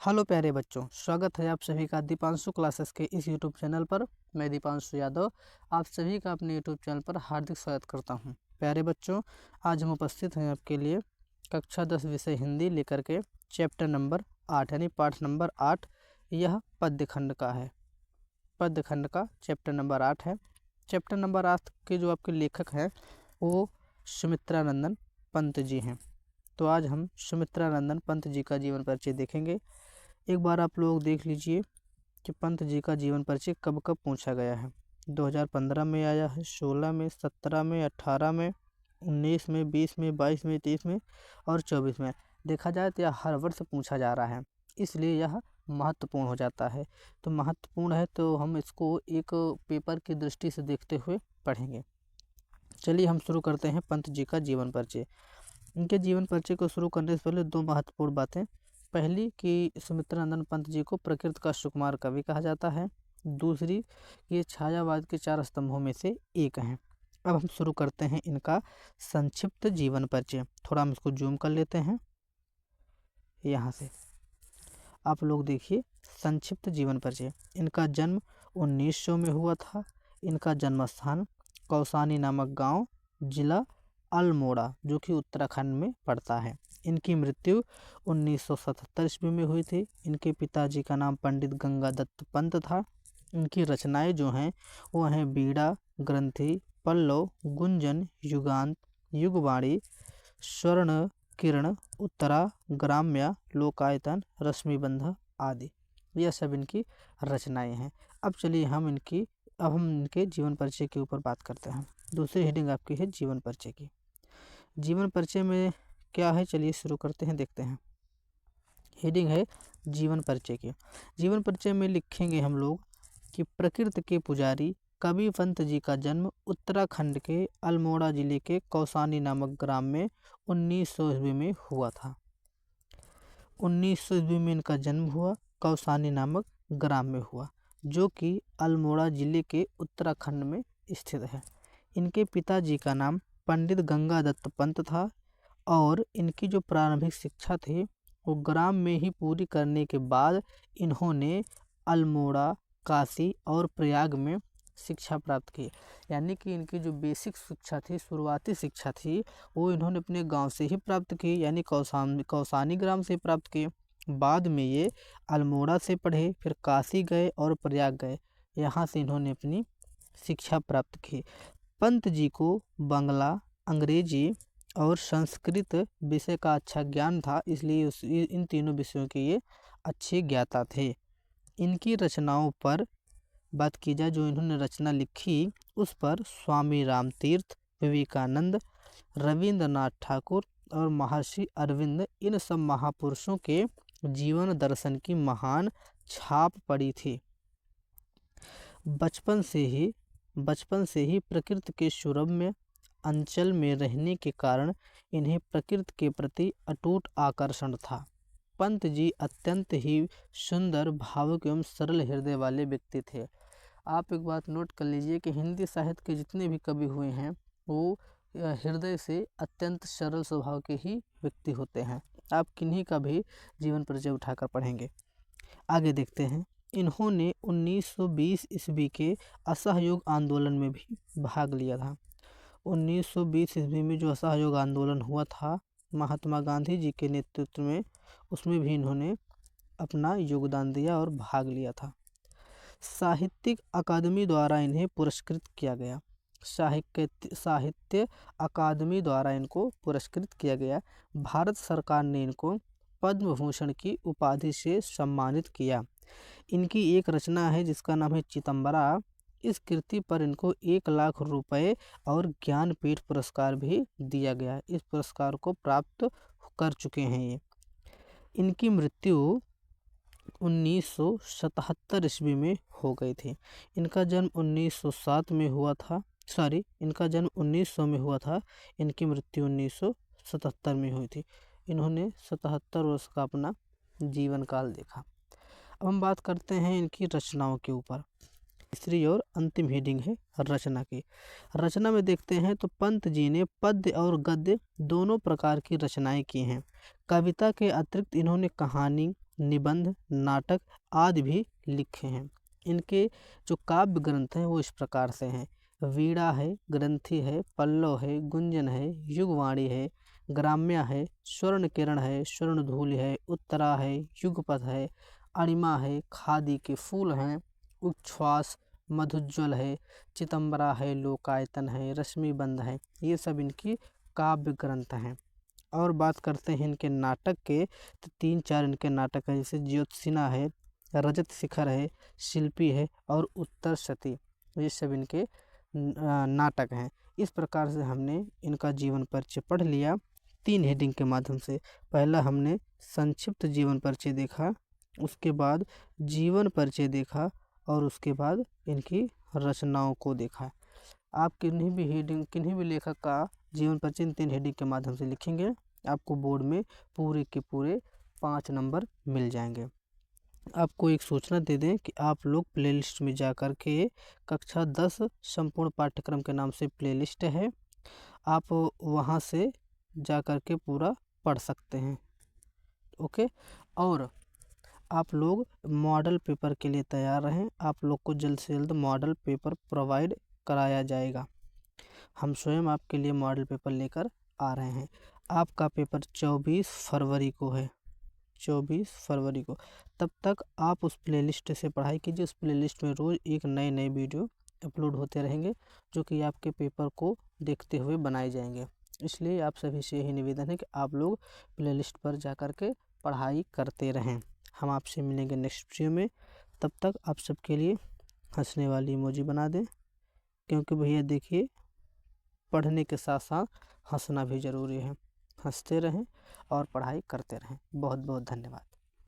Hello प्यारे बच्चों, स्वागत है आप सभी का दीपांशु क्लासेस के इस यूट्यूब चैनल पर। मैं दीपांशु यादव आप सभी का अपने यूट्यूब चैनल पर हार्दिक स्वागत करता हूं। प्यारे बच्चों, आज हम उपस्थित हैं आपके लिए कक्षा 10 विषय हिंदी लेकर के चैप्टर नंबर 8 यानी पाठ नंबर 8। यह पद्य खंड का है। पद्य खंड का चैप्टर नंबर 8 है। चैप्टर नंबर 8 के जो आपके लेखक हैं वो सुमित्रानंदन पंत जी हैं। तो आज हम सुमित्रानंदन पंत जी का जीवन परिचय देखेंगे। एक बार आप लोग देख लीजिए कि पंत जी का जीवन परिचय कब कब पूछा गया है। 2015 में आया है, 16 में, 17 में, 18 में, 19 में, 20 में, 22 में, 23 में और 24 में। देखा जाए तो यह हर वर्ष पूछा जा रहा है, इसलिए यह महत्वपूर्ण हो जाता है। तो महत्वपूर्ण है तो हम इसको एक पेपर की दृष्टि से देखते हुए पढ़ेंगे। चलिए हम शुरू करते हैं पंत जी का जीवन परिचय। इनके जीवन परिचय को शुरू करने से पहले दो महत्वपूर्ण बातें। पहली कि सुमित्रानंदन पंत जी को प्रकृति का सुकुमार कवि कहा जाता है। दूसरी, ये छायावाद के 4 स्तंभों में से एक हैं। अब हम शुरू करते हैं इनका संक्षिप्त जीवन परिचय। थोड़ा हम इसको जूम कर लेते हैं यहाँ से। आप लोग देखिए, संक्षिप्त जीवन परिचय। इनका जन्म 1900 में हुआ था। इनका जन्म स्थान कौसानी नामक गांव, जिला अल्मोड़ा, जो कि उत्तराखंड में पड़ता है। इनकी मृत्यु 1977 ईस्वी में हुई थी। इनके पिताजी का नाम पंडित गंगादत्त पंत था। इनकी रचनाएं जो हैं वो हैं बीड़ा, ग्रंथि, पल्लव, गुंजन, युगांत, युगवाणी, स्वर्ण किरण, उत्तरा, ग्राम्या, लोकायतन, रश्मिबंध आदि। यह सब इनकी रचनाएं हैं। अब चलिए हम इनके जीवन परिचय के ऊपर बात करते हैं। दूसरी हेडिंग आपकी है जीवन परिचय की। जीवन परिचय में क्या है, चलिए शुरू करते हैं, देखते हैं। हेडिंग है जीवन परिचय की। जीवन परिचय में लिखेंगे हम लोग कि प्रकृति के पुजारी कवि पंत जी का जन्म उत्तराखंड के अल्मोड़ा जिले के कौसानी नामक ग्राम में 1900 ईस्वी में हुआ था। 1900 ईस्वी में इनका जन्म हुआ, कौसानी नामक ग्राम में हुआ, जो कि अल्मोड़ा जिले के उत्तराखंड में स्थित है। इनके पिताजी का नाम पंडित गंगादत्त पंत था और इनकी जो प्रारंभिक शिक्षा थी वो ग्राम में ही पूरी करने के बाद इन्होंने अल्मोड़ा, काशी और प्रयाग में शिक्षा प्राप्त की। यानी कि इनकी जो बेसिक शिक्षा थी, शुरुआती शिक्षा थी, वो इन्होंने अपने गांव से ही प्राप्त की, यानी कौसानी ग्राम से प्राप्त की। बाद में ये अल्मोड़ा से पढ़े, फिर काशी गए और प्रयाग गए। यहाँ से इन्होंने अपनी शिक्षा प्राप्त की। पंत जी को बांग्ला, अंग्रेजी और संस्कृत विषय का अच्छा ज्ञान था, इसलिए इन तीनों विषयों के ये अच्छे ज्ञाता थे। इनकी रचनाओं पर बात की जाए, जो इन्होंने रचना लिखी उस पर स्वामी रामतीर्थ, विवेकानंद, रविंद्रनाथ ठाकुर और महर्षि अरविंद, इन सब महापुरुषों के जीवन दर्शन की महान छाप पड़ी थी। बचपन से ही प्रकृति के सुरम्य अंचल में रहने के कारण इन्हें प्रकृति के प्रति अटूट आकर्षण था। पंत जी अत्यंत ही सुंदर, भावुक एवं सरल हृदय वाले व्यक्ति थे। आप एक बात नोट कर लीजिए कि हिंदी साहित्य के जितने भी कवि हुए हैं वो हृदय से अत्यंत सरल स्वभाव के ही व्यक्ति होते हैं। आप किन्हीं का भी जीवन परिचय उठाकर पढ़ेंगे। आगे देखते हैं। इन्होंने 1920 ईस्वी के असहयोग आंदोलन में भी भाग लिया था। 1920 ईस्वी में जो असहयोग आंदोलन हुआ था महात्मा गांधी जी के नेतृत्व में, उसमें भी इन्होंने अपना योगदान दिया और भाग लिया था। साहित्यिक अकादमी द्वारा इन्हें पुरस्कृत किया गया। साहित्य अकादमी द्वारा इनको पुरस्कृत किया गया। भारत सरकार ने इनको पद्म भूषण की उपाधि से सम्मानित किया। इनकी एक रचना है जिसका नाम है चितंबरा। इस कृति पर इनको 1 लाख रुपए और ज्ञानपीठ पुरस्कार भी दिया गया। इस पुरस्कार को प्राप्त कर चुके हैं ये। इनकी मृत्यु 1977 ईस्वी में हो गई थी। इनका जन्म 1907 में हुआ था। इनका जन्म 1900 में हुआ था। इनकी मृत्यु 1977 में हुई थी। इन्होंने 77 वर्ष का अपना जीवन काल देखा। अब हम बात करते हैं इनकी रचनाओं के ऊपर। तीसरी और अंतिम हेडिंग है रचना की। रचना में देखते हैं तो पंत जी ने पद्य और गद्य दोनों प्रकार की रचनाएं की हैं। कविता के अतिरिक्त इन्होंने कहानी, निबंध, नाटक आदि भी लिखे हैं। इनके जो काव्य ग्रंथ हैं वो इस प्रकार से हैं। वीणा है, ग्रंथि है, पल्लव है, गुंजन है, युगवाणी है, ग्राम्या है, स्वर्ण किरण है, स्वर्ण धूल है, उत्तरा है, युगपथ है, अणिमा है, खादी के फूल हैं, उच्छ्वास, मधुज्ज्वल है, चितंबरा है, लोकायतन है, रश्मिबंध है। ये सब इनकी काव्य ग्रंथ हैं। और बात करते हैं इनके नाटक के, तो 3-4 इनके नाटक हैं, जैसे ज्योत्सिना है, रजत शिखर है, शिल्पी है और उत्तर सती। ये सब इनके नाटक हैं। इस प्रकार से हमने इनका जीवन परिचय पढ़ लिया 3 हेडिंग के माध्यम से। पहला हमने संक्षिप्त जीवन परिचय देखा, उसके बाद जीवन परिचय देखा और उसके बाद इनकी रचनाओं को देखा। आप किन्हीं भी लेखक का जीवन परिचय इन 3 हेडिंग के माध्यम से लिखेंगे, आपको बोर्ड में पूरे के पूरे 5 नंबर मिल जाएंगे। आपको एक सूचना दे दें कि आप लोग प्लेलिस्ट में जा कर के कक्षा 10 संपूर्ण पाठ्यक्रम के नाम से प्लेलिस्ट है, आप वहां से जा कर के पूरा पढ़ सकते हैं। ओके, और आप लोग मॉडल पेपर के लिए तैयार रहें। आप लोग को जल्द से जल्द मॉडल पेपर प्रोवाइड कराया जाएगा। हम स्वयं आपके लिए मॉडल पेपर लेकर आ रहे हैं। आपका पेपर 24 फरवरी को है, 24 फरवरी को। तब तक आप उस प्लेलिस्ट से पढ़ाई कीजिए। उस प्लेलिस्ट में रोज़ एक नए वीडियो अपलोड होते रहेंगे, जो कि आपके पेपर को देखते हुए बनाए जाएंगे। इसलिए आप सभी से यही निवेदन है कि आप लोग प्लेलिस्ट पर जा कर के पढ़ाई करते रहें। हम आपसे मिलेंगे नेक्स्ट वीडियो में। तब तक आप सबके लिए हंसने वाली इमोजी बना दें, क्योंकि भैया देखिए, पढ़ने के साथ साथ हंसना भी ज़रूरी है। हंसते रहें और पढ़ाई करते रहें। बहुत बहुत धन्यवाद।